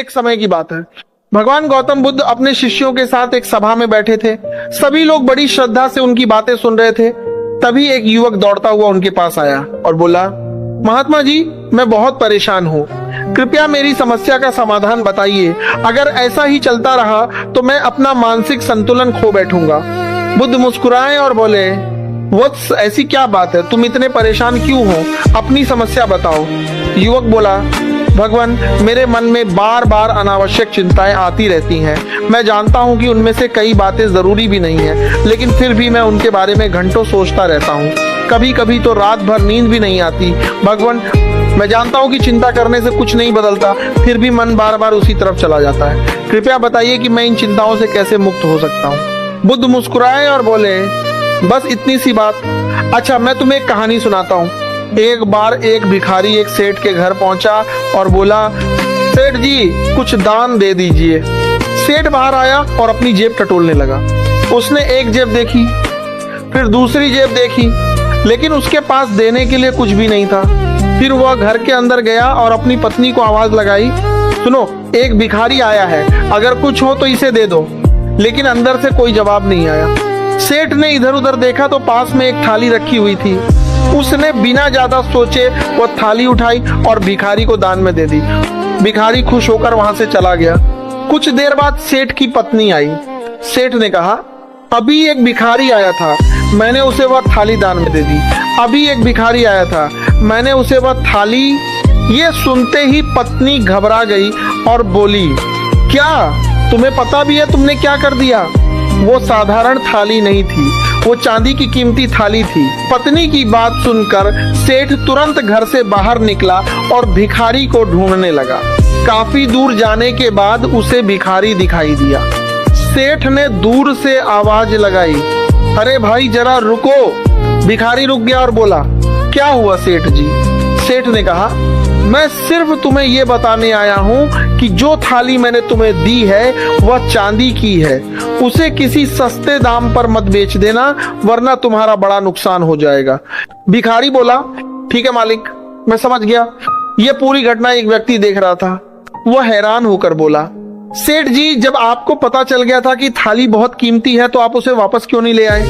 एक समय की बात है। भगवान गौतम बुद्ध अपने शिष्यों के साथ एक सभा में बैठे थे। सभी लोग बड़ी श्रद्धा से उनकी बातें सुन रहे थे। तभी एक युवक दौड़ता हुआ उनके पास आया और बोला, महात्मा जी, मैं बहुत परेशान हूँ, कृपया मेरी समस्या का समाधान बताइए। अगर ऐसा ही चलता रहा तो मैं अपना मानसिक संतुलन खो बैठूंगा। बुद्ध मुस्कुराए और बोले, वत्स, ऐसी क्या बात है, तुम इतने परेशान क्यों हो, अपनी समस्या बताओ। युवक बोला, भगवान, मेरे मन में बार बार अनावश्यक चिंताएं आती रहती हैं। मैं जानता हूं कि उनमें से कई बातें जरूरी भी नहीं है, लेकिन फिर भी मैं उनके बारे में घंटों सोचता रहता हूं। कभी कभी तो रात भर नींद भी नहीं आती। भगवान, मैं जानता हूं कि चिंता करने से कुछ नहीं बदलता, फिर भी मन बार बार उसी तरफ चला जाता है। कृपया बताइए कि मैं इन चिंताओं से कैसे मुक्त हो सकता हूँ। बुद्ध मुस्कुराए और बोले, बस इतनी सी बात। अच्छा, मैं तुम्हें एक कहानी सुनाता हूँ। एक बार एक भिखारी एक सेठ के घर पहुंचा और बोला, सेठ जी, कुछ दान दे दीजिए। सेठ बाहर आया और अपनी जेब टटोलने लगा। उसने एक जेब देखी, फिर दूसरी जेब देखी, लेकिन उसके पास देने के लिए कुछ भी नहीं था। फिर वह घर के अंदर गया और अपनी पत्नी को आवाज लगाई, सुनो, एक भिखारी आया है, अगर कुछ हो तो इसे दे दो। लेकिन अंदर से कोई जवाब नहीं आया। सेठ ने इधर उधर देखा तो पास में एक थाली रखी हुई थी। उसने बिना ज्यादा सोचे वो थाली उठाई और भिखारी को दान में दे दी। भिखारी खुश होकर वहां से चला गया। कुछ देर बाद सेठ की पत्नी आई। सेठ ने कहा, अभी एक भिखारी आया था, मैंने उसे वह थाली दान में दे दी। अभी एक भिखारी आया था, मैंने उसे वह थाली। ये सुनते ही पत्नी घबरा गई और बोली, क्या तुम्हें पता भी है तुमने क्या कर दिया? वो साधारण थाली नहीं थी, वो चांदी की कीमती थाली थी। पत्नी की बात सुनकर सेठ तुरंत घर से बाहर निकला और भिखारी को ढूंढने लगा। काफी दूर जाने के बाद उसे भिखारी दिखाई दिया। सेठ ने दूर से आवाज लगाई, अरे भाई जरा रुको। भिखारी रुक गया और बोला, क्या हुआ सेठ जी? सेठ ने कहा, मैं सिर्फ तुम्हें ये बताने आया हूँ कि जो थाली मैंने तुम्हें दी है वह चांदी की है। उसे किसी सस्ते दाम पर मत बेच देना, वरना तुम्हारा बड़ा नुकसान हो जाएगा। भिखारी बोला, ठीक है मालिक, मैं समझ गया। यह पूरी घटना एक व्यक्ति देख रहा था। वह हैरान होकर बोला, सेठ जी, जब आपको पता चल गया था कि थाली बहुत कीमती है तो आप उसे वापस क्यों नहीं ले आए?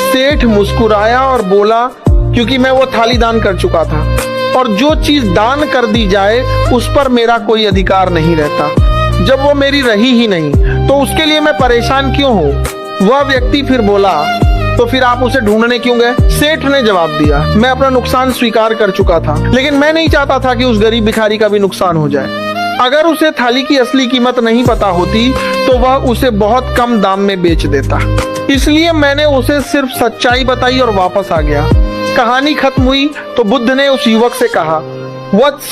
सेठ मुस्कुराया और बोला, क्योंकि मैं वो थाली दान कर चुका था, और जो चीज दान कर दी जाए उस पर मेरा कोई अधिकार नहीं रहता। जब वो मेरी रही ही नहीं तो उसके लिए मैं परेशान क्यों हूँ? वह व्यक्ति फिर बोला, तो फिर आप उसे ढूंढने क्यों गए? सेठ ने जवाब दिया, मैं अपना नुकसान स्वीकार कर चुका था, लेकिन मैं नहीं चाहता था कि उस गरीब भिखारी का भी नुकसान हो जाए। अगर उसे थाली की असली कीमत नहीं पता होती तो वह उसे बहुत कम दाम में बेच देता। इसलिए मैंने उसे सिर्फ सच्चाई बताई और वापस आ गया। कहानी खत्म हुई तो बुद्ध ने उस युवक से कहा, वत्स,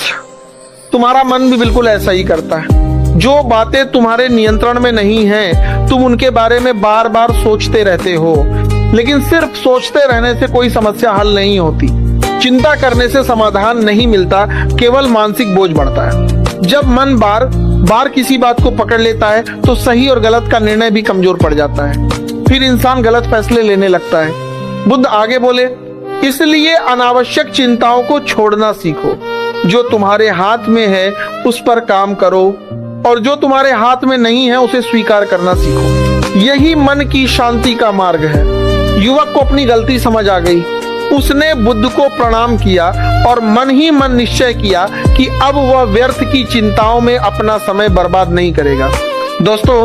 तुम्हारा मन भी बिल्कुल ऐसा ही करता है। जो बातें तुम्हारे नियंत्रण में नहीं हैं, तुम उनके बारे में बार बार सोचते रहते हो, लेकिन सिर्फ सोचते रहने से कोई समस्या हल नहीं होती। चिंता करने से समाधान नहीं मिलता, केवल मानसिक बोझ बढ़ता है। जब मन बार बार किसी बात को पकड़ लेता है तो सही और गलत का निर्णय भी कमजोर पड़ जाता है, फिर इंसान गलत फैसले लेने लगता है। बुद्ध आगे बोले, इसलिए अनावश्यक चिंताओं को छोड़ना सीखो। जो तुम्हारे हाथ में है उस पर काम करो, और जो तुम्हारे हाथ में नहीं है उसे स्वीकार करना सीखो। यही मन की शांति का मार्ग है। युवक को अपनी गलती समझ आ गई। उसने बुद्ध को प्रणाम किया और मन ही मन निश्चय किया कि अब वह व्यर्थ की चिंताओं में अपना समय बर्बाद नहीं करेगा। दोस्तों,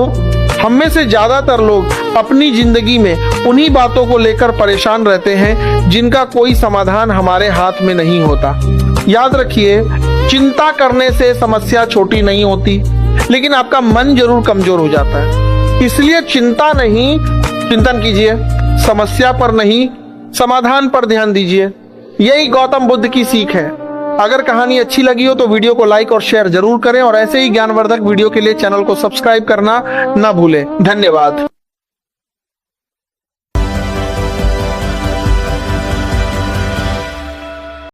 हम में से ज्यादातर लोग अपनी जिंदगी में उन्हीं बातों को लेकर परेशान रहते हैं जिनका कोई समाधान हमारे हाथ में नहीं होता। याद रखिए, चिंता करने से समस्या छोटी नहीं होती, लेकिन आपका मन जरूर कमजोर हो जाता है। इसलिए चिंता नहीं, चिंतन कीजिए। समस्या पर नहीं, समाधान पर ध्यान दीजिए। यही गौतम बुद्ध की सीख है। अगर कहानी अच्छी लगी हो तो वीडियो को लाइक और शेयर जरूर करें, और ऐसे ही ज्ञानवर्धक वीडियो के लिए चैनल को सब्सक्राइब करना ना भूलें। धन्यवाद।